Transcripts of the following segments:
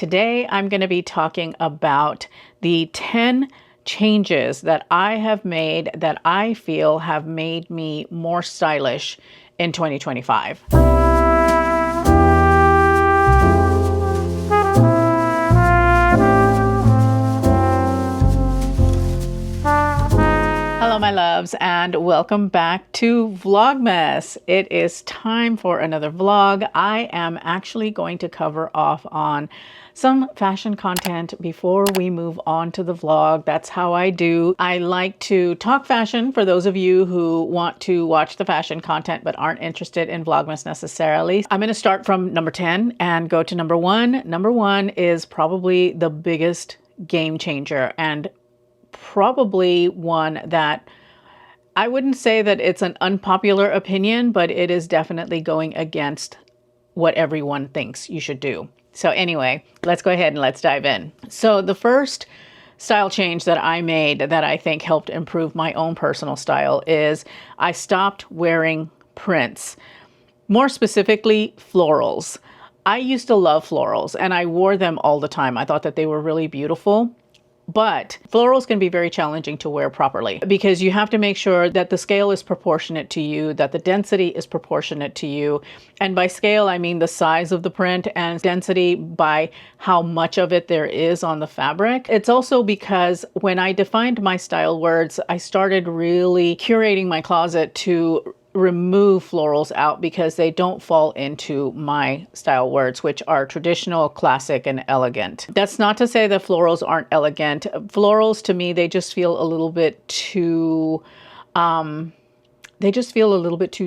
Today I'm going to be talking about the 10 changes that I have made that I feel have made me more stylish in 2025. Hello my loves, and welcome back to Vlogmas. It is time for another vlog. I am actually going to cover off on some fashion content before we move on to the vlog. That's how I do. I like to talk fashion for those of you who want to watch the fashion content but aren't interested in Vlogmas necessarily. I'm going to start from number 10 and go to number 1. Number 1 is probably the biggest game changer, and probably one that I wouldn't say that it's an unpopular opinion, but it is definitely going against what everyone thinks you should do. So anyway, let's go ahead and let's dive in. So the first style change that I made that I think helped improve my own personal style is I stopped wearing prints, more specifically florals. I used to love florals and I wore them all the time. I thought that they were really beautiful. But florals can be very challenging to wear properly because you have to make sure that the scale is proportionate to you, that the density is proportionate to you. And by scale, I mean the size of the print, and density by how much of it there is on the fabric. It's also because when I defined my style words, I started really curating my closet to remove florals out because they don't fall into my style words, which are traditional, classic, and elegant. That's not to say that florals aren't elegant. Florals, to me, they just feel a little bit too,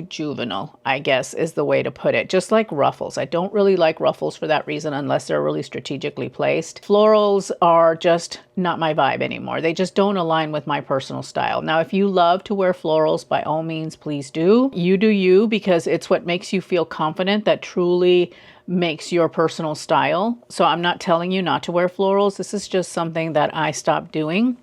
juvenile, I guess is the way to put it. Just like ruffles. I don't really like ruffles for that reason unless they're really strategically placed. Florals are just not my vibe anymore. They just don't align with my personal style. Now, if you love to wear florals, by all means, please do. You do you, because it's what makes you feel confident that truly makes your personal style. So I'm not telling you not to wear florals. This is just something that I stopped doing.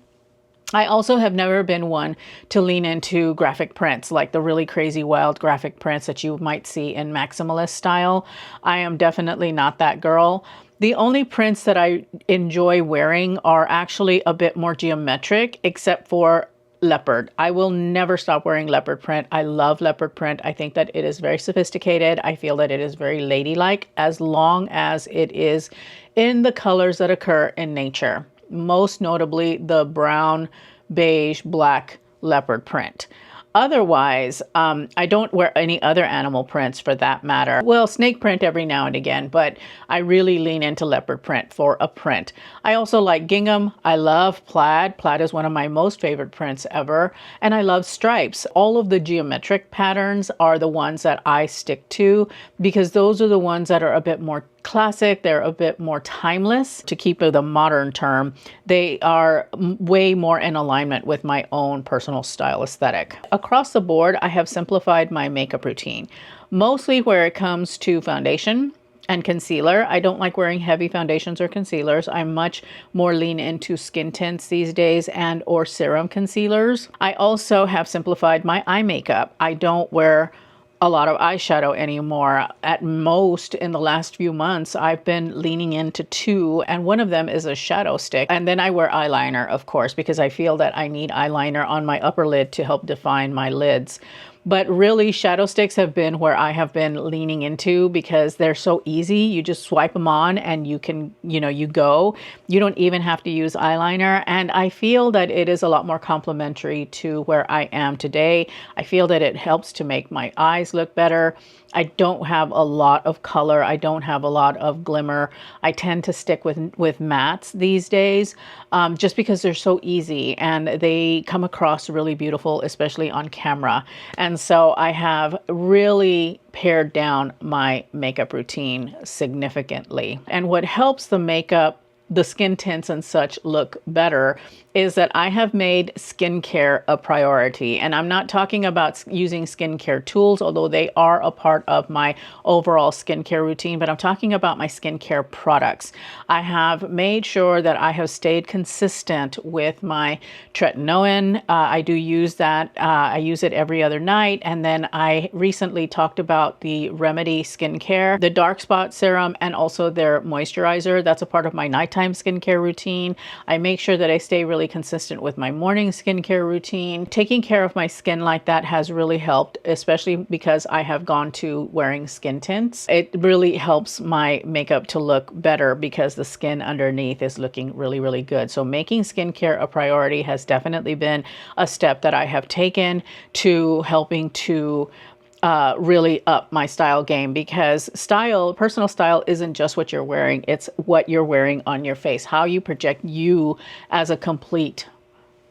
I also have never been one to lean into graphic prints, like the really crazy wild graphic prints that you might see in maximalist style. I am definitely not that girl. The only prints that I enjoy wearing are actually a bit more geometric, except for leopard. I will never stop wearing leopard print. I love leopard print. I think that it is very sophisticated. I feel that it is very ladylike as long as it is in the colors that occur in nature. Most notably the brown, beige, black leopard print. Otherwise, I don't wear any other animal prints for that matter. Well, snake print every now and again, but I really lean into leopard print for a print. I also like gingham. I love plaid. Plaid is one of my most favorite prints ever. And I love stripes. All of the geometric patterns are the ones that I stick to because those are the ones that are a bit more classic. They're a bit more timeless, to keep it a modern term. They are way more in alignment with my own personal style aesthetic. Across the board, I have simplified my makeup routine, mostly where it comes to foundation and concealer. I don't like wearing heavy foundations or concealers. I'm much more lean into skin tints these days and or serum concealers. I also have simplified my eye makeup. I don't wear a lot of eyeshadow anymore. At most, in the last few months, I've been leaning into 2, and one of them is a shadow stick. And then I wear eyeliner, of course, because I feel that I need eyeliner on my upper lid to help define my lids. But really, shadow sticks have been where I have been leaning into because they're so easy. You just swipe them on and you can, you go. You don't even have to use eyeliner. And I feel that it is a lot more complementary to where I am today. I feel that it helps to make my eyes look better. I don't have a lot of color. I don't have a lot of glimmer. I tend to stick with mattes these days just because they're so easy and they come across really beautiful, especially on camera. And so I have really pared down my makeup routine significantly. And what helps the makeup the skin tints and such look better is that I have made skincare a priority. And I'm not talking about using skincare tools, although they are a part of my overall skincare routine, but I'm talking about my skincare products. I have made sure that I have stayed consistent with my tretinoin. I do use that. I use it every other night. And then I recently talked about the Remedy skincare, the dark spot serum, and also their moisturizer. That's a part of my nighttime skincare routine. I make sure that I stay really consistent with my morning skincare routine. Taking care of my skin like that has really helped, especially because I have gone to wearing skin tints. It really helps my makeup to look better because the skin underneath is looking really, really good. So making skincare a priority has definitely been a step that I have taken to helping to really up my style game, because personal style isn't just what you're wearing, it's what you're wearing on your face, how you project you as a complete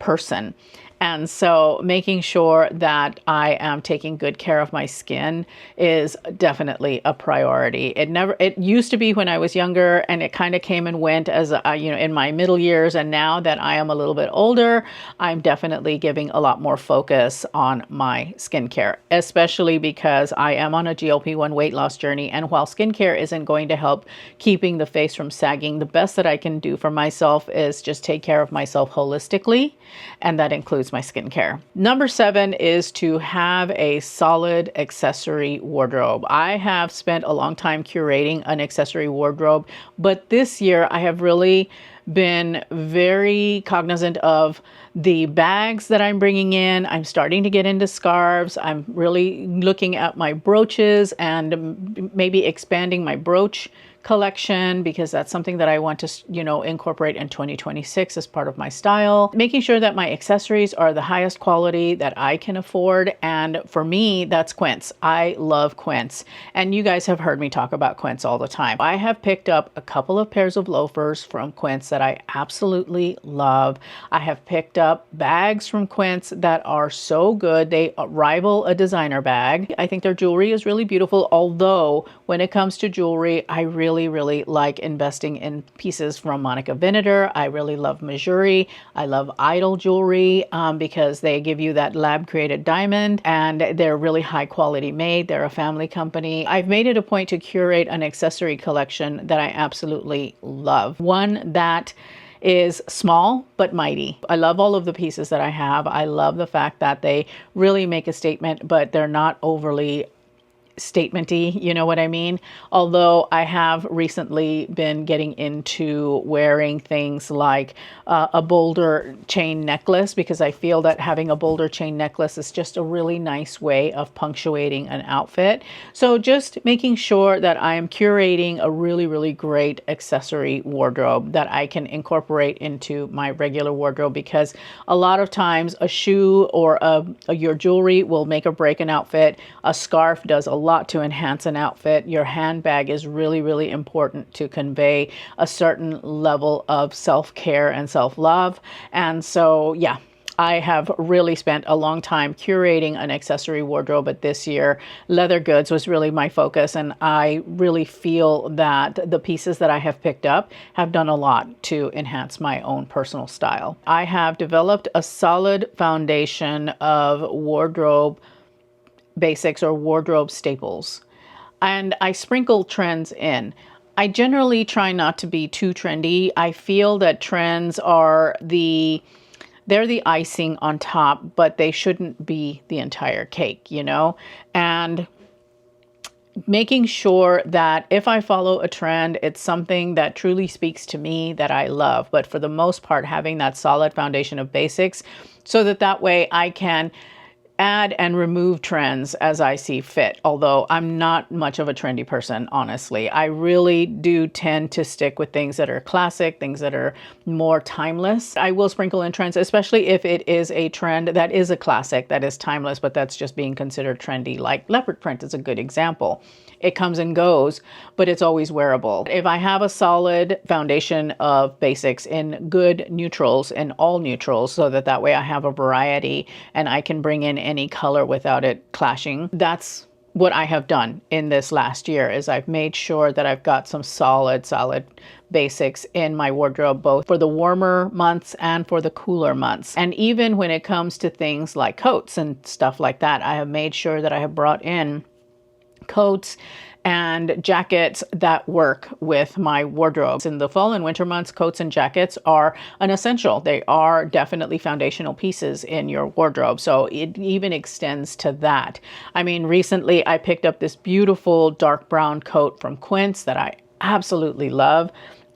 person. And so making sure that I am taking good care of my skin is definitely a priority. It used to be when I was younger, and it kind of came and went as in my middle years. And now that I am a little bit older, I'm definitely giving a lot more focus on my skincare, especially because I am on a GLP-1 weight loss journey. And while skincare isn't going to help keeping the face from sagging, the best that I can do for myself is just take care of myself holistically. And that includes my skincare. Number 7 is to have a solid accessory wardrobe. I have spent a long time curating an accessory wardrobe, but this year I have really been very cognizant of the bags that I'm bringing in. I'm starting to get into scarves. I'm really looking at my brooches and maybe expanding my brooch collection, because that's something that I want to, incorporate in 2026 as part of my style. Making sure that my accessories are the highest quality that I can afford. And for me, that's quince. I love quince. And you guys have heard me talk about quince all the time. I have picked up a couple of pairs of loafers from quince that I absolutely love. I have picked up bags from quince that are so good. They rival a designer bag. I think their jewelry is really beautiful. Although when it comes to jewelry, I really like investing in pieces from Monica Vinader. I really love Mejuri. I love Idol jewelry because they give you that lab created diamond, and they're really high quality made. They're a family company. I've made it a point to curate an accessory collection that I absolutely love. One that is small but mighty. I love all of the pieces that I have. I love the fact that they really make a statement, but they're not overly statement-y, you know what I mean? Although I have recently been getting into wearing things like a boulder chain necklace, because I feel that having a boulder chain necklace is just a really nice way of punctuating an outfit. So just making sure that I am curating a really, really great accessory wardrobe that I can incorporate into my regular wardrobe, because a lot of times a shoe or your jewelry will make or break an outfit. A scarf does a lot to enhance an outfit. Your handbag is really, really important to convey a certain level of self-care and self-love. And so, yeah, I have really spent a long time curating an accessory wardrobe, but this year leather goods was really my focus, and I really feel that the pieces that I have picked up have done a lot to enhance my own personal style. I have developed a solid foundation of wardrobe basics or wardrobe staples, and I sprinkle trends in. I generally try not to be too trendy. I feel that trends are they're the icing on top, but they shouldn't be the entire cake, and making sure that if I follow a trend, it's something that truly speaks to me, that I love. But for the most part, having that solid foundation of basics so that way I can add and remove trends as I see fit. Although I'm not much of a trendy person, honestly. I really do tend to stick with things that are classic, things that are more timeless. I will sprinkle in trends, especially if it is a trend that is a classic, that is timeless, but that's just being considered trendy. Like leopard print is a good example. It comes and goes, but it's always wearable. If I have a solid foundation of basics in good neutrals and all neutrals, so that way I have a variety and I can bring in any color without it clashing, that's what I have done in this last year is I've made sure that I've got some solid basics in my wardrobe, both for the warmer months and for the cooler months. And even when it comes to things like coats and stuff like that, I have made sure that I have brought in coats and jackets that work with my wardrobe. In the fall and winter months, coats and jackets are an essential. They are definitely foundational pieces in your wardrobe. So it even extends to that. I mean, recently I picked up this beautiful dark brown coat from Quince that I absolutely love.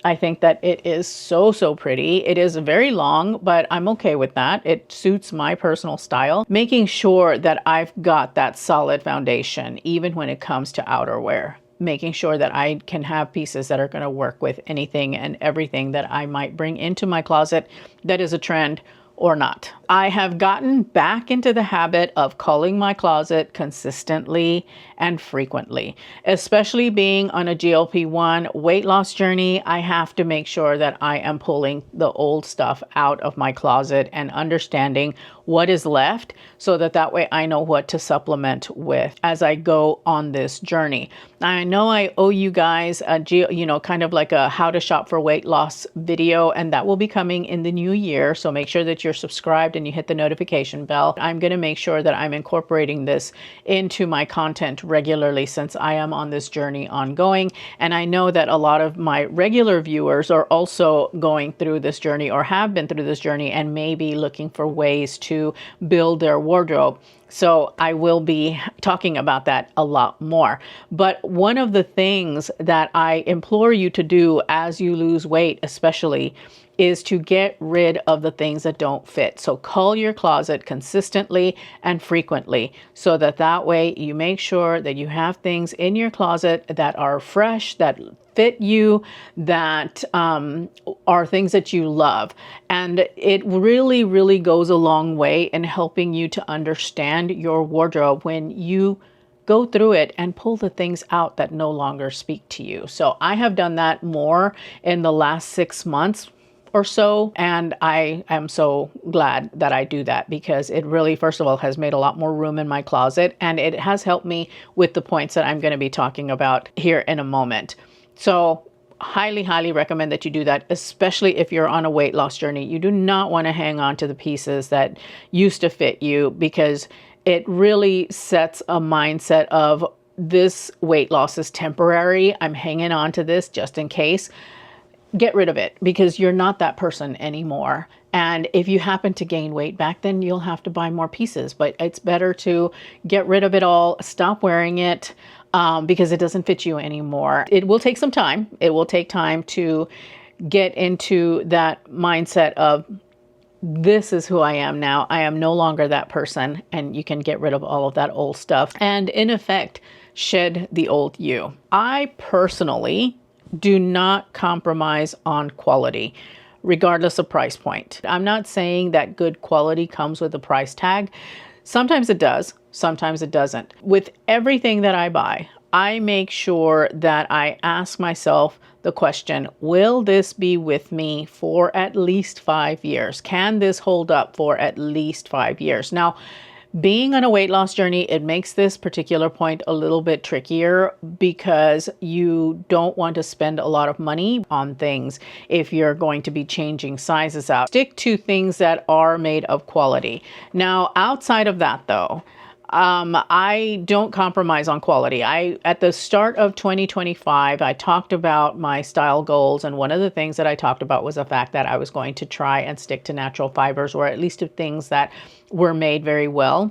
I think that it is so pretty. It is very long, but I'm okay with that. It suits my personal style. Making sure that I've got that solid foundation, even when it comes to outerwear. Making sure that I can have pieces that are going to work with anything and everything that I might bring into my closet that is a trend or not. I have gotten back into the habit of culling my closet consistently and frequently. Especially being on a GLP-1 weight loss journey, I have to make sure that I am pulling the old stuff out of my closet and understanding what is left so that way I know what to supplement with as I go on this journey. I know I owe you guys a kind of like a how to shop for weight loss video, and that will be coming in the new year. So make sure that you're subscribed and you hit the notification bell. I'm going to make sure that I'm incorporating this into my content regularly since I am on this journey ongoing. And I know that a lot of my regular viewers are also going through this journey or have been through this journey and may be looking for ways to build their wardrobe. So I will be talking about that a lot more. But one of the things that I implore you to do as you lose weight, especially, is to get rid of the things that don't fit. So cull your closet consistently and frequently so that way you make sure that you have things in your closet that are fresh, that fit you, that are things that you love. And it really goes a long way in helping you to understand your wardrobe when you go through it and pull the things out that no longer speak to you. So I have done that more in the last 6 months or so, and I am so glad that I do that because it really, first of all, has made a lot more room in my closet, and it has helped me with the points that I'm going to be talking about here in a moment. So highly recommend that you do that, especially if you're on a weight loss journey. You do not want to hang on to the pieces that used to fit you because it really sets a mindset of this weight loss is temporary. I'm hanging on to this just in case. Get rid of it because you're not that person anymore. And if you happen to gain weight back, then you'll have to buy more pieces. But it's better to get rid of it all, stop wearing it because it doesn't fit you anymore. It will take some time. It will take time to get into that mindset of this is who I am now. I am no longer that person. And you can get rid of all of that old stuff and in effect, shed the old you. I personally do not compromise on quality, regardless of price point. I'm not saying that good quality comes with a price tag. Sometimes it does, sometimes it doesn't. With everything that I buy, I make sure that I ask myself the question, will this be with me for at least 5 years? Can this hold up for at least 5 years? Now, being on a weight loss journey, it makes this particular point a little bit trickier because you don't want to spend a lot of money on things if you're going to be changing sizes out. Stick to things that are made of quality. Now, outside of that though, I don't compromise on quality. At the start of 2025, I talked about my style goals. And one of the things that I talked about was the fact that I was going to try and stick to natural fibers, or at least to things that were made very well.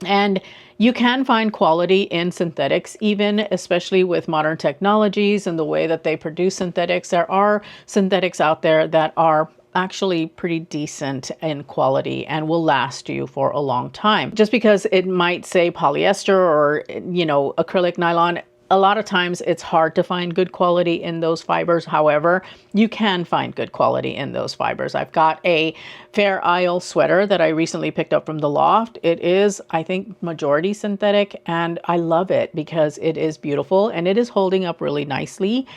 And you can find quality in synthetics, even especially with modern technologies and the way that they produce synthetics. There are synthetics out there that are actually pretty decent in quality and will last you for a long time. Just because it might say polyester or, acrylic nylon, a lot of times it's hard to find good quality in those fibers. However, you can find good quality in those fibers. I've got a Fair Isle sweater that I recently picked up from the loft. It is, I think, majority synthetic, and I love it because it is beautiful and it is holding up really nicely.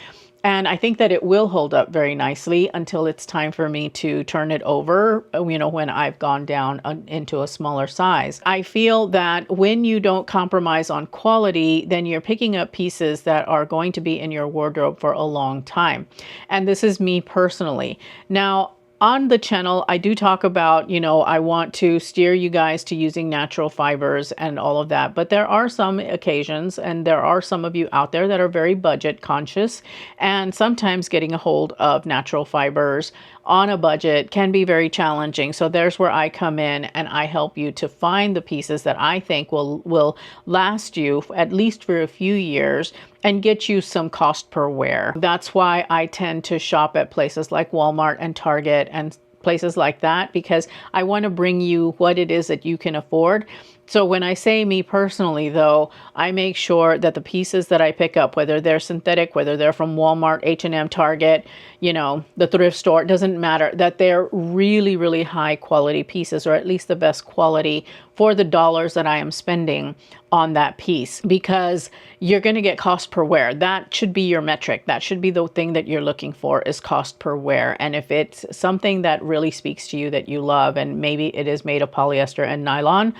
And I think that it will hold up very nicely until it's time for me to turn it over, you know, when I've gone down into a smaller size. I feel that when you don't compromise on quality, then you're picking up pieces that are going to be in your wardrobe for a long time. And this is me personally. Now, on the channel, I do talk about, you know, I want to steer you guys to using natural fibers and all of that. But there are some occasions, and there are some of you out there that are very budget conscious. And sometimes getting a hold of natural fibers on a budget can be very challenging. So there's where I come in and I help you to find the pieces that I think will last you at least for a few years and get you some cost per wear. That's why I tend to shop at places like Walmart and Target and places like that, because I want to bring you what it is that you can afford. So when I say me personally, though, I make sure that the pieces that I pick up, whether they're synthetic, whether they're from Walmart, H&M, Target, you know, the thrift store, it doesn't matter, that they're really, really high quality pieces, or at least the best quality for the dollars that I am spending on that piece, because you're going to get cost per wear. That should be your metric. That should be the thing that you're looking for, is cost per wear. And if it's something that really speaks to you, that you love, and maybe it is made of polyester and nylon,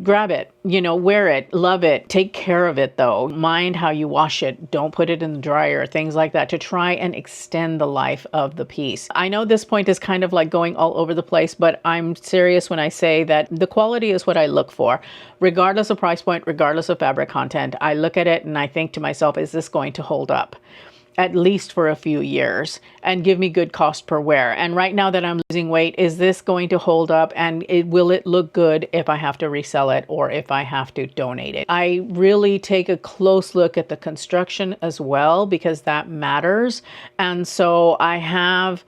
grab it, you know, wear it, love it, take care of it though. Mind how you wash it. Don't put it in the dryer, things like that, to try and extend the life of the piece. I know this point is kind of like going all over the place, but I'm serious when I say that the quality is what I look for. Regardless of price point, regardless of fabric content, I look at it and I think to myself, is this going to hold up? At least for a few years and give me good cost per wear. And right now that I'm losing weight, is this going to hold up, and will it look good if I have to resell it or if I have to donate it? I really take a close look at the construction as well, because that matters. And so I have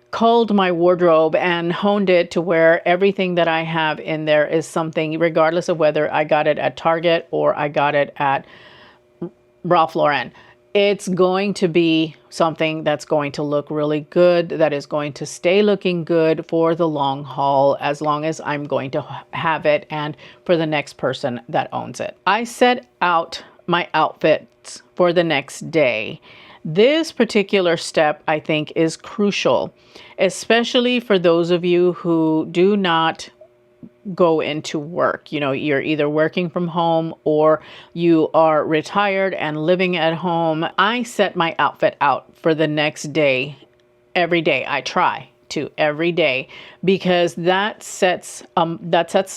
culled my wardrobe and honed it to where everything that I have in there is something, regardless of whether I got it at Target or I got it at Ralph Lauren. It's going to be something that's going to look really good, that is going to stay looking good for the long haul, as long as I'm going to have it and for the next person that owns it. I set out my outfits for the next day. This particular step, I think, is crucial, especially for those of you who do not go into work. You know, you're either working from home or you are retired and living at home. I set my outfit out for the next day every day. I try to every day, because that sets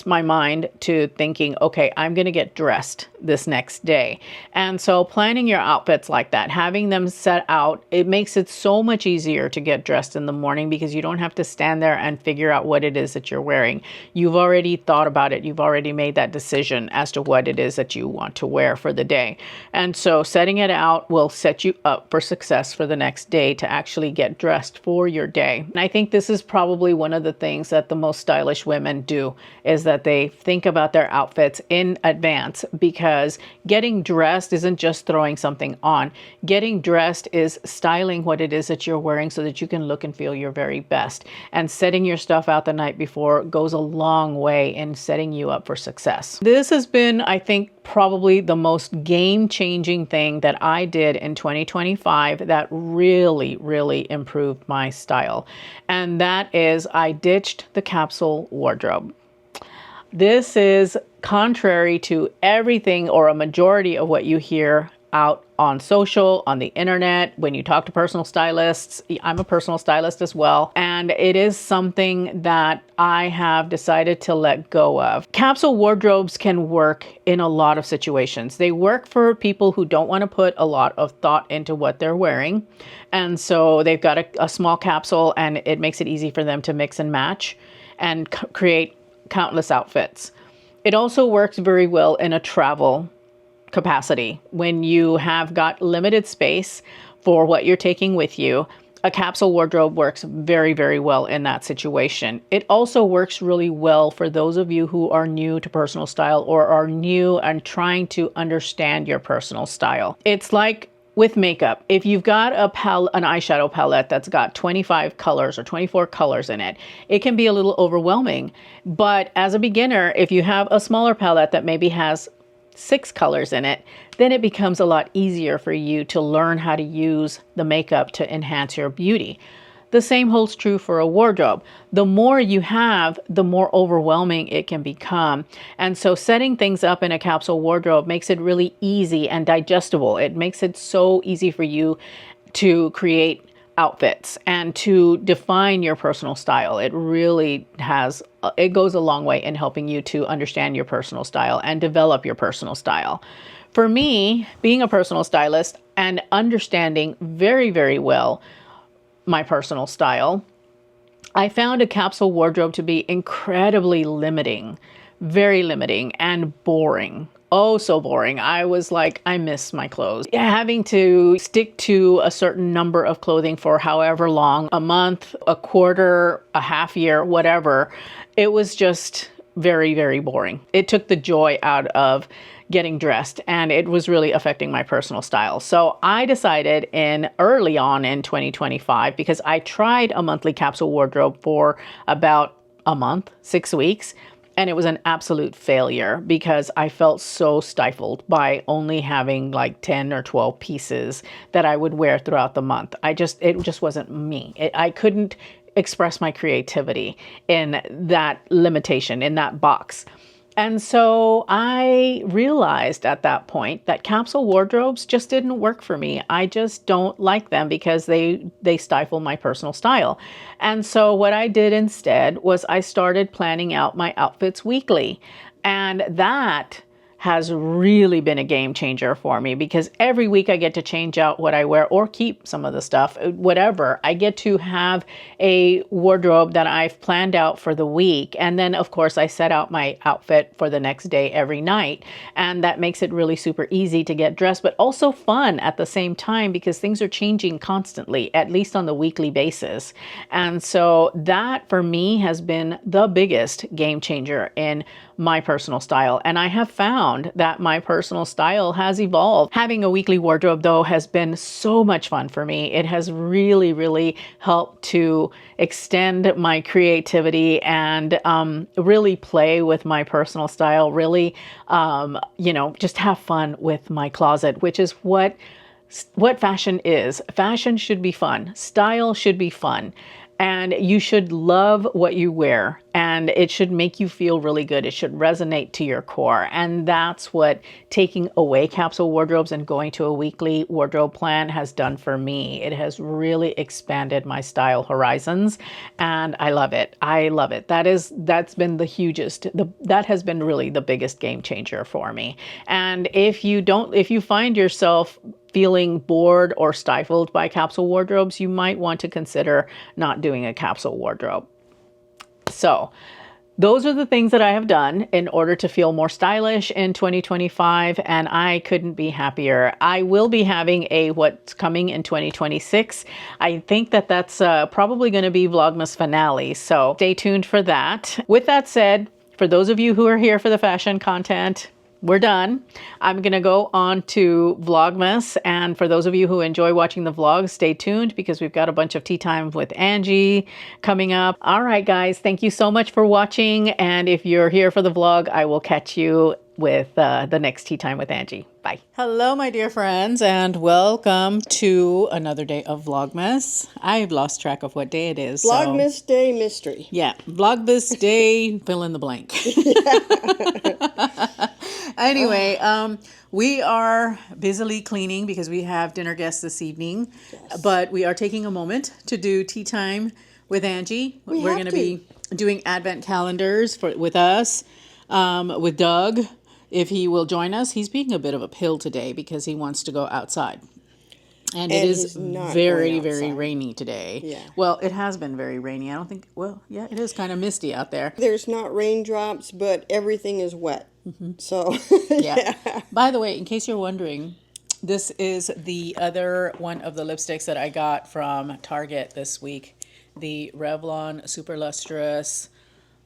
my mind to thinking, okay, I'm going to get dressed this next day. And so planning your outfits like that, having them set out, it makes it so much easier to get dressed in the morning, because you don't have to stand there and figure out what it is that you're wearing. You've already thought about it. You've already made that decision as to what it is that you want to wear for the day. And so setting it out will set you up for success for the next day to actually get dressed for your day. And I think this is probably one of the things that the most stylish women do, is that they think about their outfits in advance, because getting dressed isn't just throwing something on. Getting dressed is styling what it is that you're wearing so that you can look and feel your very best. And setting your stuff out the night before goes a long way in setting you up for success. This has been, I think, probably the most game-changing thing that I did in 2025 that really, really improved my style. And that is, I ditched the capsule wardrobe. This is contrary to everything, or a majority of what you hear out on social, on the internet, when you talk to personal stylists. I'm a personal stylist as well, and it is something that I have decided to let go of. Capsule wardrobes can work in a lot of situations. They work for people who don't want to put a lot of thought into what they're wearing, and so they've got a small capsule, and it makes it easy for them to mix and match and create countless outfits. It also works very well in a travel capacity. When you have got limited space for what you're taking with you, a capsule wardrobe works very, very well in that situation. It also works really well for those of you who are new to personal style, or are new and trying to understand your personal style. It's like with makeup. If you've got an eyeshadow palette that's got 25 colors or 24 colors in it, it can be a little overwhelming. But as a beginner, if you have a smaller palette that maybe has 6 colors in it, then it becomes a lot easier for you to learn how to use the makeup to enhance your beauty. The same holds true for a wardrobe. The more you have, the more overwhelming it can become. And so setting things up in a capsule wardrobe makes it really easy and digestible. It makes it so easy for you to create outfits and to define your personal style. It really it goes a long way in helping you to understand your personal style and develop your personal style. For me, being a personal stylist and understanding very, very well my personal style, I found a capsule wardrobe to be incredibly limiting, very limiting and boring. Oh, so boring. I was like, I miss my clothes. Having to stick to a certain number of clothing for however long, a month, a quarter, a half year, whatever. It was just very, very boring. It took the joy out of getting dressed, and it was really affecting my personal style. So I decided early on in 2025, because I tried a monthly capsule wardrobe for about a month, 6 weeks, and it was an absolute failure because I felt so stifled by only having like 10 or 12 pieces that I would wear throughout the month. It just wasn't me. I couldn't express my creativity in that limitation, in that box. And so I realized at that point that capsule wardrobes just didn't work for me. I just don't like them because they stifle my personal style. And so what I did instead was I started planning out my outfits weekly. And that has really been a game changer for me because every week I get to change out what I wear or keep some of the stuff, whatever. I get to have a wardrobe that I've planned out for the week. And then of course I set out my outfit for the next day every night. And that makes it really super easy to get dressed, but also fun at the same time because things are changing constantly, at least on the weekly basis. And so that for me has been the biggest game changer in my personal style. And I have found that my personal style has evolved. Having a weekly wardrobe though has been so much fun for me. It has really, really helped to extend my creativity and really play with my personal style, really, just have fun with my closet, which is what fashion is. Fashion should be fun. Style should be fun. And you should love what you wear and it should make you feel really good. It should resonate to your core. And that's what taking away capsule wardrobes and going to a weekly wardrobe plan has done for me. It has really expanded my style horizons and I love it. I love it. That's been the hugest, that has been really the biggest game changer for me. And if you find yourself feeling bored or stifled by capsule wardrobes, you might want to consider not doing a capsule wardrobe. So those are the things that I have done in order to feel more stylish in 2025, and I couldn't be happier. I will be having what's coming in 2026. I think that's probably going to be Vlogmas finale, so stay tuned for that. With that said, for those of you who are here for the fashion content, we're done. I'm going to go on to Vlogmas. And for those of you who enjoy watching the vlogs, stay tuned because we've got a bunch of tea time with Angie coming up. All right, guys, thank you so much for watching. And if you're here for the vlog, I will catch you with the next tea time with Angie. Bye. Hello, my dear friends, and welcome to another day of Vlogmas. I've lost track of what day it is. Vlogmas Day Mystery. Yeah, Vlogmas Day, fill in the blank. Anyway, we are busily cleaning because we have dinner guests this evening, yes. But we are taking a moment to do tea time with Angie. We're going to be doing advent calendars with us, with Doug, if he will join us. He's being a bit of a pill today because he wants to go outside. And it is very, very rainy today. Yeah. Well, it has been very rainy. I don't think, yeah, it is kind of misty out there. There's not raindrops, but everything is wet. Mm-hmm. So, yeah. By the way, in case you're wondering, this is the other one of the lipsticks that I got from Target this week. The Revlon Super Lustrous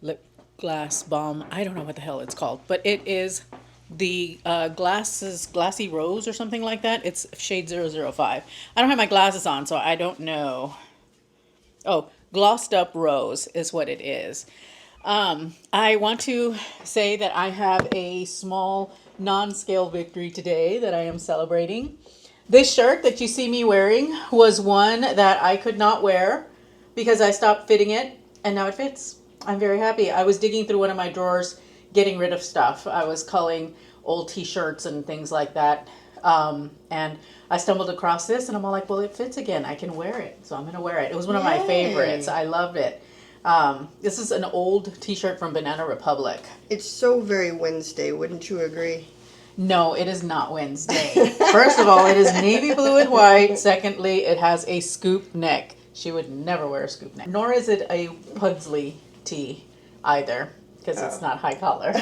Lip Glass Balm. I don't know what the hell it's called, but it is the Glassy Rose or something like that. It's shade 005. I don't have my glasses on, so I don't know. Oh, Glossed Up Rose is what it is. I want to say that I have a small non-scale victory today that I am celebrating. This shirt that you see me wearing was one that I could not wear because I stopped fitting it, and now it fits. I'm very happy. I was digging through one of my drawers, getting rid of stuff. I was culling old t-shirts and things like that. And I stumbled across this, and I'm all like, well, it fits again. I can wear it. So I'm going to wear it. It was one of my favorites. I loved it. This is an old t-shirt from Banana Republic. It's so very Wednesday, wouldn't you agree? No, it is not Wednesday. First of all, it is navy blue and white. Secondly, it has a scoop neck. She would never wear a scoop neck. Nor is it a Pugsley tee either, because it's not high collar.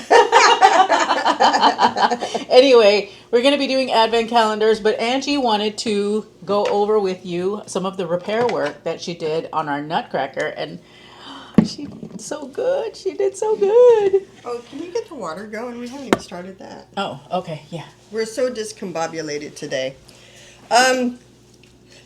Anyway, we're going to be doing advent calendars, but Angie wanted to go over with you some of the repair work that she did on our nutcracker, and she did so good. She did so good. Oh, can you get the water going? We haven't even started that. Oh, okay, yeah. We're so discombobulated today.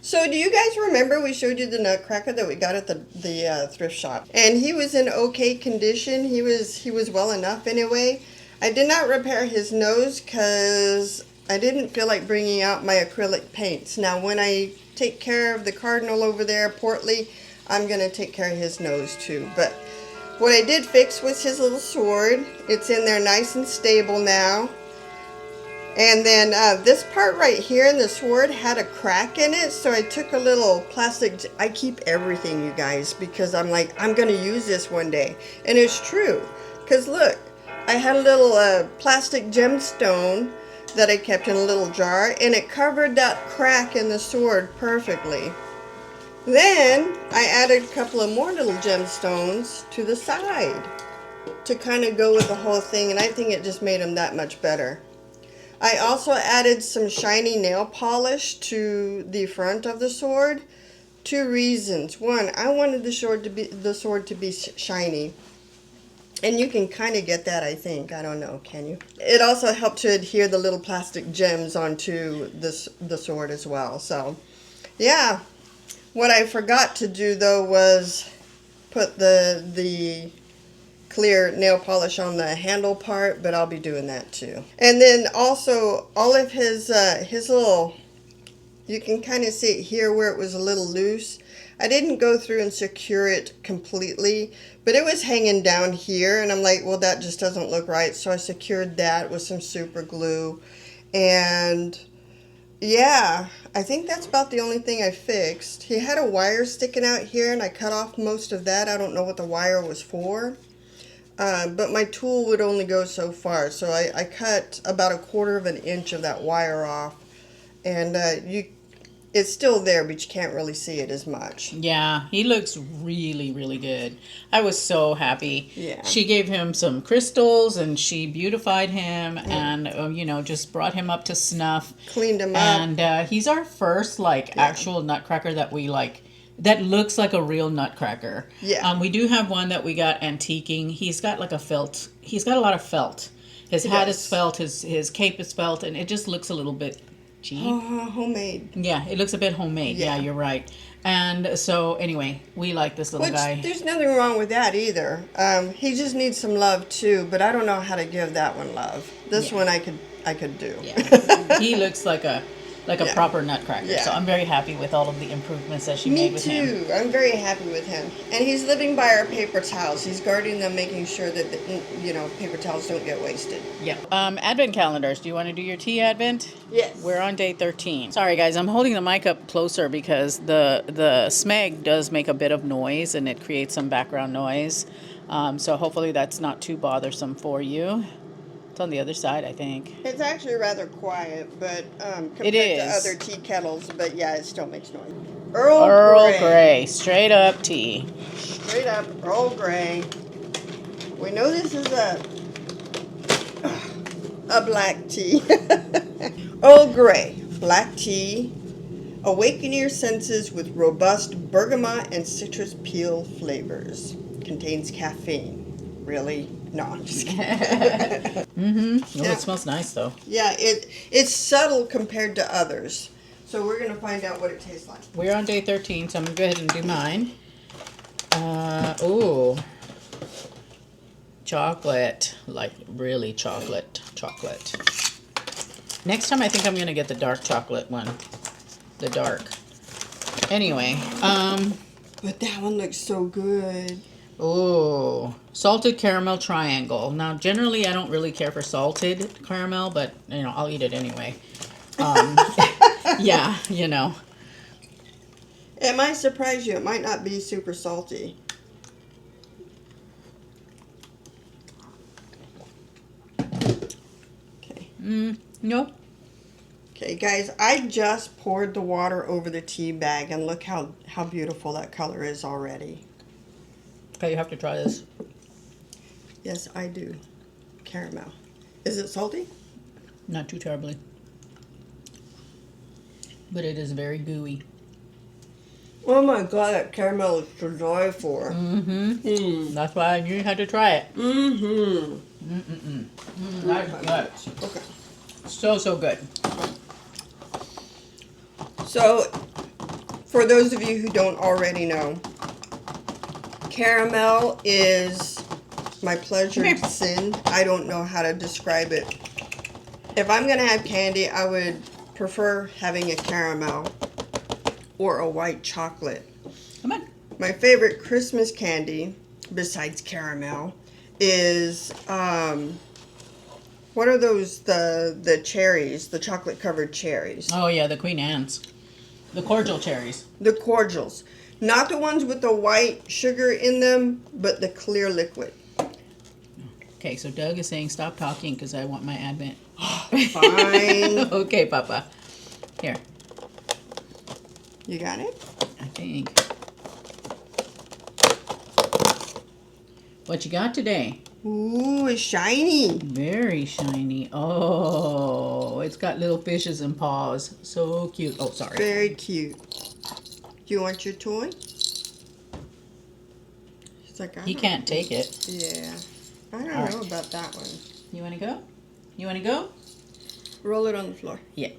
So do you guys remember we showed you the nutcracker that we got at the thrift shop? And he was in okay condition. He was well enough anyway. I did not repair his nose because I didn't feel like bringing out my acrylic paints. Now when I take care of the cardinal over there, Portly, I'm going to take care of his nose too. But what I did fix was his little sword. It's in there nice and stable now. And then this part right here in the sword had a crack in it, so I took a little plastic. I keep everything, you guys, because I'm like, I'm going to use this one day. And it's true, because look, I had a little plastic gemstone that I kept in a little jar, and it covered that crack in the sword perfectly. Then I added a couple of more little gemstones to the side to kind of go with the whole thing, and I think it just made them that much better. I also added some shiny nail polish to the front of the sword. 2 reasons. One, I wanted the sword to be shiny. And you can kind of get that, I think. I don't know, can you? It also helped to adhere the little plastic gems onto the sword as well. So, yeah. What I forgot to do, though, was put the clear nail polish on the handle part, but I'll be doing that too. And then also all of his little, you can kind of see it here where it was a little loose. I didn't go through and secure it completely, but it was hanging down here, and I'm like, well, that just doesn't look right. So I secured that with some super glue. And yeah, I think that's about the only thing I fixed. He had a wire sticking out here, and I cut off most of that. I don't know what the wire was for. But my tool would only go so far, so I cut about 1/4 of an inch of that wire off, and it's still there, but you can't really see it as much. Yeah, he looks really, really good. I was so happy. Yeah. She gave him some crystals, and she beautified him, and just brought him up to snuff. Cleaned him up. And he's our first actual nutcracker that we like. That looks like a real nutcracker. Yeah. We do have one that we got antiquing. He's got like a felt. He's got a lot of felt. His hat is felt. His cape is felt, and it just looks a little bit cheap. Homemade. Yeah, it looks a bit homemade. Yeah, you're right. And so anyway, we like this little guy. There's nothing wrong with that either. He just needs some love too, but I don't know how to give that one love. This one I could do. Yeah. He looks like a proper nutcracker. Yeah. So I'm very happy with all of the improvements that she made with him. Me too. I'm very happy with him. And he's living by our paper towels. He's guarding them, making sure that paper towels don't get wasted. Yeah. Advent calendars. Do you want to do your tea advent? Yes. We're on day 13. Sorry guys, I'm holding the mic up closer because the smeg does make a bit of noise and it creates some background noise. So hopefully that's not too bothersome for you. It's on the other side, I think. It's actually rather quiet, but compared to other tea kettles, but yeah, it still makes noise. Earl Grey, straight up tea. Straight up Earl Grey. We know this is a black tea. Earl Grey, black tea. Awaken your senses with robust bergamot and citrus peel flavors. Contains caffeine. Really? No, I'm just kidding. Mm-hmm. Oh, it smells nice though. Yeah, it's subtle compared to others. So we're going to find out what it tastes like. We're on day 13, so I'm going to go ahead and do mine. Ooh. chocolate, like really chocolate. Next time I think I'm gonna get the dark chocolate one, the dark. Anyway, But that one looks so good. oh, salted caramel triangle. Now, generally, I don't really care for salted caramel, but you know, I'll eat it anyway. Yeah, you know. It might surprise you. It might not be super salty. Okay. Nope. Okay, guys, I just poured the water over the tea bag, and look how beautiful that color is already. Okay, you have to try this. Yes, I do. Caramel. Is it salty? Not too terribly. But it is very gooey. Oh my god, that caramel is to die for. That's why I knew you had to try it. That's good. Okay. So good. So, for those of you who don't already know, caramel is my pleasured sin. I don't know how to describe it. If I'm going to have candy, I would prefer having a caramel or a white chocolate. Come on. My favorite Christmas candy, besides caramel, is, what are those, the cherries, the chocolate covered cherries? Oh yeah, the Queen Anne's. The cordial cherries. The cordials. Not the ones with the white sugar in them, but the clear liquid. Okay, so Doug is saying stop talking because I want my Advent. Fine. Okay, Papa. Here. You got it? I think. What you got today? Ooh, it's shiny. Very shiny. Oh, it's got little fishes and paws. So cute. Oh, sorry. Very cute. Do you want your toy? He's like, He can't take it. Yeah. I don't know about that one. You want to go? You want to go? Roll it on the floor. Yeah.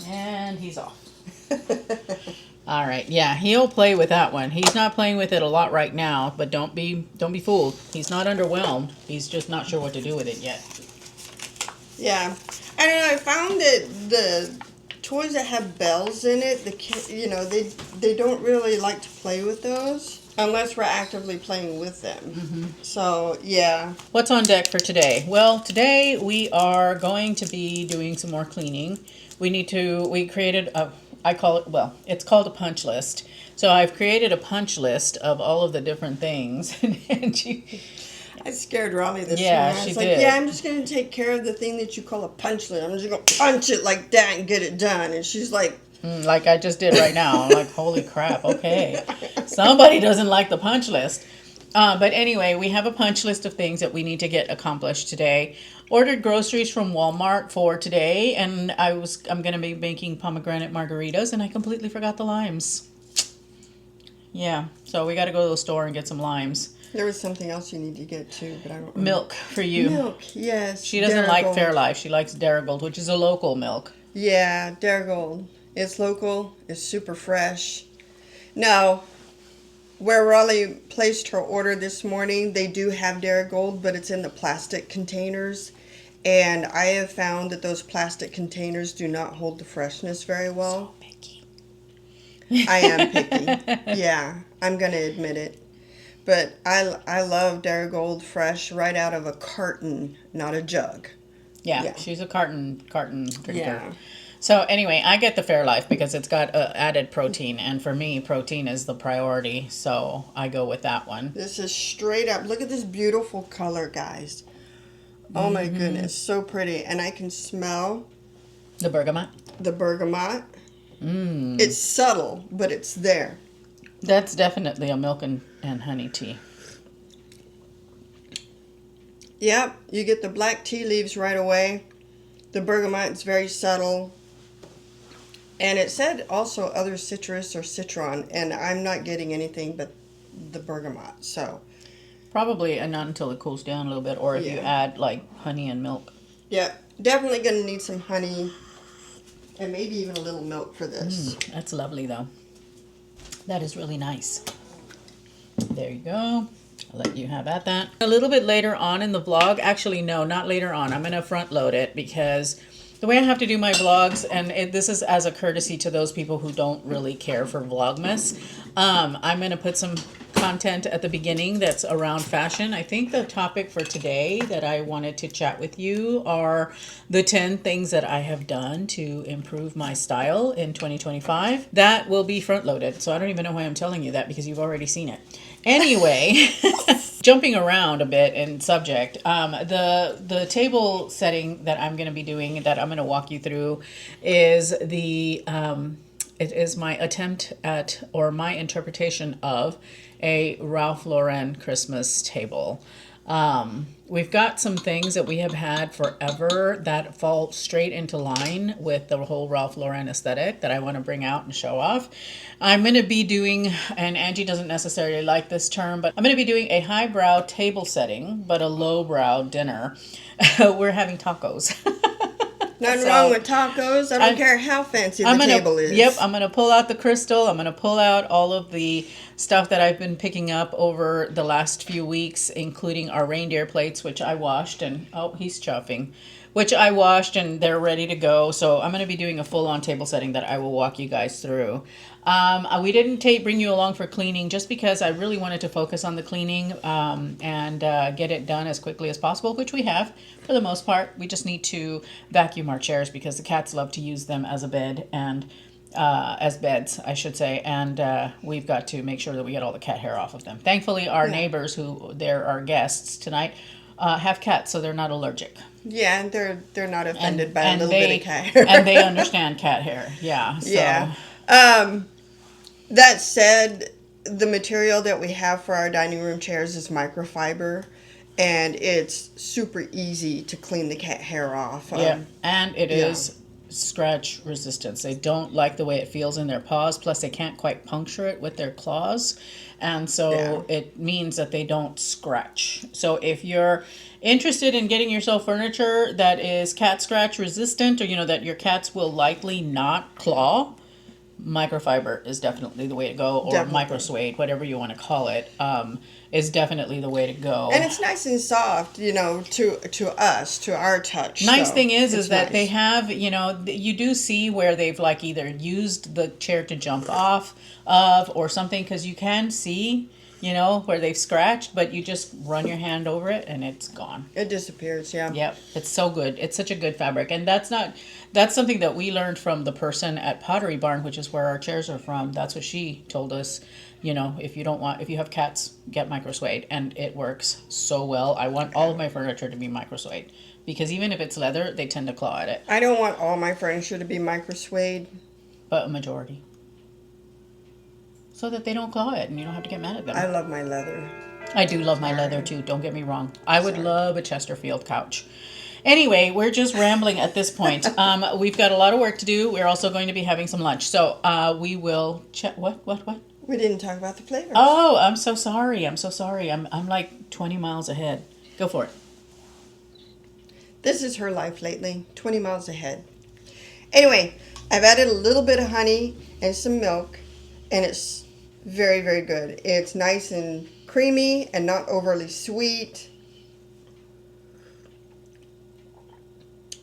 And he's off. All right. Yeah, he'll play with that one. He's not playing with it a lot right now, but don't be fooled. He's not underwhelmed. He's just not sure what to do with it yet. Yeah. I don't know. I found that the toys that have bells in it, they don't really like to play with those unless we're actively playing with them. So, yeah. What's on deck for today? Well, today we are going to be doing some more cleaning. We created it's called a punch list. So I've created a punch list of all of the different things. And I scared Raleigh this Yeah, morning. I was she like, did. yeah, I'm just going to take care of the thing that you call a punch list. I'm just going to punch it like that and get it done. And she's like... like I just did right now. I'm like, holy crap, okay. Somebody doesn't like the punch list. But anyway, we have a punch list of things that we need to get accomplished today. Ordered groceries from Walmart for today, and I'm going to be making pomegranate margaritas, and I completely forgot the limes. Yeah, so we got to go to the store and get some limes. There was something else you need to get too, but I don't remember. Milk for you. Milk, yes. She doesn't like Darigold. Fairlife. She likes Darigold, which is a local milk. Yeah, Darigold. It's local. It's super fresh. Now, where Raleigh placed her order this morning, they do have Darigold, but it's in the plastic containers. And I have found that those plastic containers do not hold the freshness very well. So picky. I am picky. Yeah, I'm going to admit it. But I love Darigold fresh right out of a carton, not a jug. Yeah, she's a carton drinker. Yeah. So anyway, I get the Fairlife because it's got added protein, and for me, protein is the priority, so I go with that one. This is straight up. Look at this beautiful color, guys. Oh my goodness, so pretty. And I can smell The bergamot. the bergamot. It's subtle, but it's there. That's definitely a milk and honey tea. Yep, you get the black tea leaves right away. The bergamot is very subtle. And it said also other citrus or citron, and I'm not getting anything but the bergamot, so. Probably not until it cools down a little bit, or if you add like honey and milk. Yeah, definitely going to need some honey and maybe even a little milk for this. That's lovely though. That is really nice. There you go. I'll let you have at that. A little bit later on in the vlog, actually no, not later on. I'm gonna front load it because the way I have to do my vlogs, and this is as a courtesy to those people who don't really care for Vlogmas, I'm gonna put some content at the beginning that's around fashion. I think the topic for today that I wanted to chat with you are the 10 things that I have done to improve my style in 2025. That will be front loaded, so I don't even know why I'm telling you that because you've already seen it. Anyway, jumping around a bit in subject, the table setting that I'm going to be doing, that I'm going to walk you through, is it is my attempt at, or my interpretation of, a Ralph Lauren Christmas table. We've got some things that we have had forever that fall straight into line with the whole Ralph Lauren aesthetic that I want to bring out and show off. I'm going to be doing, and Angie doesn't necessarily like this term, but I'm going to be doing a highbrow table setting, but a lowbrow dinner. We're having tacos. Nothing wrong with tacos. I don't care how fancy the table is. Yep, I'm going to pull out the crystal. I'm going to pull out all of the stuff that I've been picking up over the last few weeks, including our reindeer plates, which I washed, and oh, he's chuffing, which I washed, and they're ready to go. So I'm going to be doing a full-on table setting that I will walk you guys through. We didn't bring you along for cleaning just because I really wanted to focus on the cleaning and get it done as quickly as possible, which we have for the most part. We just need to vacuum our chairs because the cats love to use them as a bed and as beds, I should say, and we've got to make sure that we get all the cat hair off of them. Thankfully, our neighbors, who they're our guests tonight, have cats, so they're not allergic. Yeah, and they're not offended by a little bit of cat hair. And they understand cat hair. Yeah. So. Yeah. That said, the material that we have for our dining room chairs is microfiber, and it's super easy to clean the cat hair off. Yeah, and it is scratch resistance. They don't like the way it feels in their paws, plus they can't quite puncture it with their claws, and so it means that they don't scratch. So if you're interested in getting yourself furniture that is cat scratch resistant, or that your cats will likely not claw, microfiber is definitely the way to go, or micro suede, whatever you want to call it, is definitely the way to go. And it's nice and soft, to us, to our touch. Nice thing is that they have, you do see where they've like either used the chair to jump off of or something, because you can see, where they've scratched, but you just run your hand over it and it's gone. It disappears, yeah. Yep, it's so good. It's such a good fabric. And that's something that we learned from the person at Pottery Barn, which is where our chairs are from. That's what she told us. If you have cats, get micro suede, and it works so well. I want all of my furniture to be micro suede, because even if it's leather, they tend to claw at it. I don't want all my furniture to be micro suede, but a majority, so that they don't claw it and you don't have to get mad at them. I love my leather. I do love my leather too. Don't get me wrong. I would love a Chesterfield couch. Anyway, we're just rambling at this point. We've got a lot of work to do. We're also going to be having some lunch. So we will check. What? We didn't talk about the flavors. Oh, I'm so sorry. I'm like 20 miles ahead. Go for it. This is her life lately. 20 miles ahead. Anyway, I've added a little bit of honey and some milk, and it's very, very good. It's nice and creamy and not overly sweet.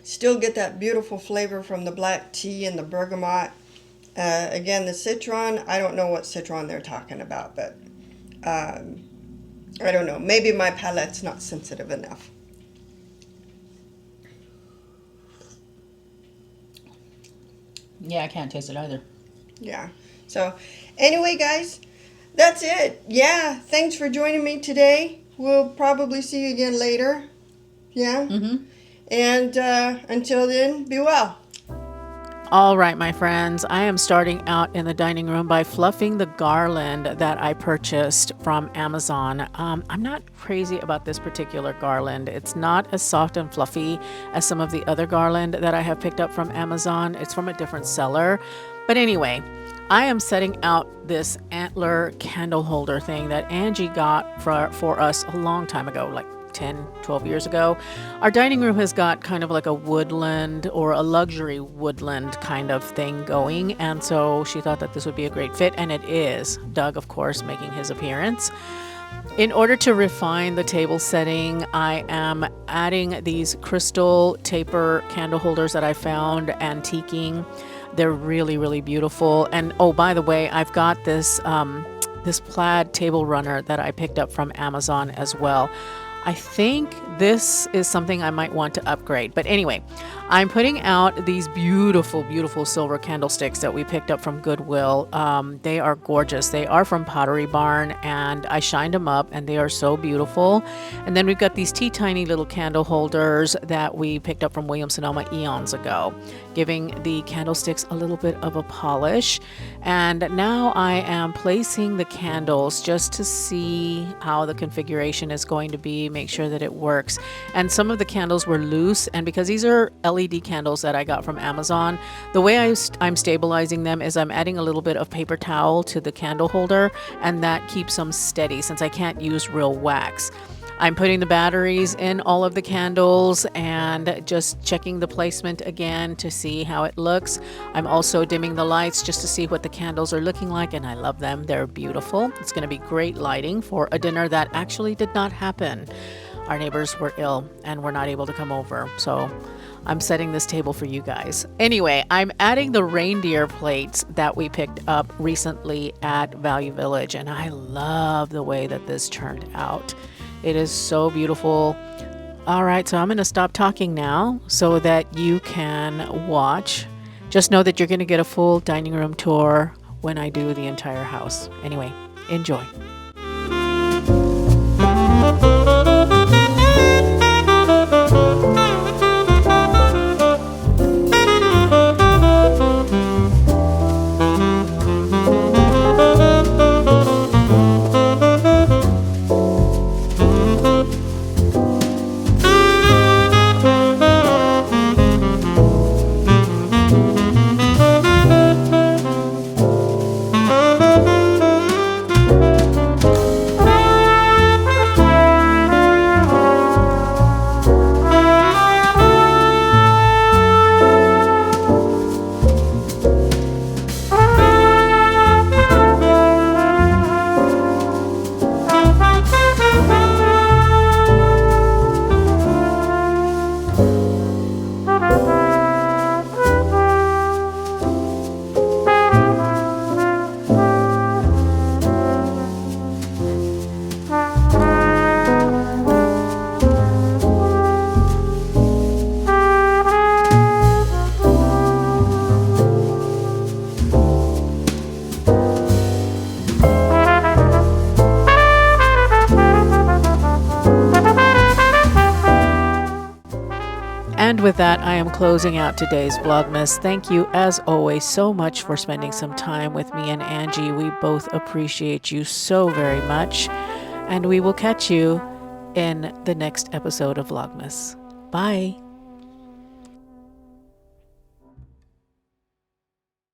Still get that beautiful flavor from the black tea and the bergamot. Again, the citron, I don't know what citron they're talking about, but I don't know. Maybe my palate's not sensitive enough. Yeah, I can't taste it either. Yeah. So, anyway, guys, that's it. Yeah, thanks for joining me today. We'll probably see you again later. Yeah? Mm-hmm. And until then, be well. All right, my friends, I am starting out in the dining room by fluffing the garland that I purchased from Amazon. I'm not crazy about this particular garland. It's not as soft and fluffy as some of the other garland that I have picked up from Amazon. It's from a different seller. But anyway, I am setting out this antler candle holder thing that Angie got for us a long time ago, like 10, 12 years ago. Our dining room has got kind of like a woodland or a luxury woodland kind of thing going. And so she thought that this would be a great fit. And it is. Doug, of course, making his appearance. In order to refine the table setting, I am adding these crystal taper candle holders that I found antiquing. They're really, really beautiful. And oh, by the way, I've got this this plaid table runner that I picked up from Amazon as well. I think this is something I might want to upgrade. But anyway, I'm putting out these beautiful, beautiful silver candlesticks that we picked up from Goodwill. They are gorgeous. They are from Pottery Barn, and I shined them up, and they are so beautiful. And then we've got these tiny little candle holders that we picked up from Williams-Sonoma eons ago, giving the candlesticks a little bit of a polish. And now I am placing the candles just to see how the configuration is going to be, make sure that it works. And some of the candles were loose, and because these are LED candles that I got from Amazon, the way I'm stabilizing them is I'm adding a little bit of paper towel to the candle holder, and that keeps them steady since I can't use real wax. I'm putting the batteries in all of the candles and just checking the placement again to see how it looks. I'm also dimming the lights just to see what the candles are looking like, and I love them. They're beautiful. It's going to be great lighting for a dinner that actually did not happen. Our neighbors were ill and were not able to come over, so I'm setting this table for you guys. Anyway, I'm adding the reindeer plates that we picked up recently at Value Village, and I love the way that this turned out. It is so beautiful. All right, so I'm going to stop talking now so that you can watch. Just know that you're going to get a full dining room tour when I do the entire house. Anyway, enjoy. And with that, I am closing out today's Vlogmas. Thank you, as always, so much for spending some time with me and Angie. We both appreciate you so very much. And we will catch you in the next episode of Vlogmas. Bye.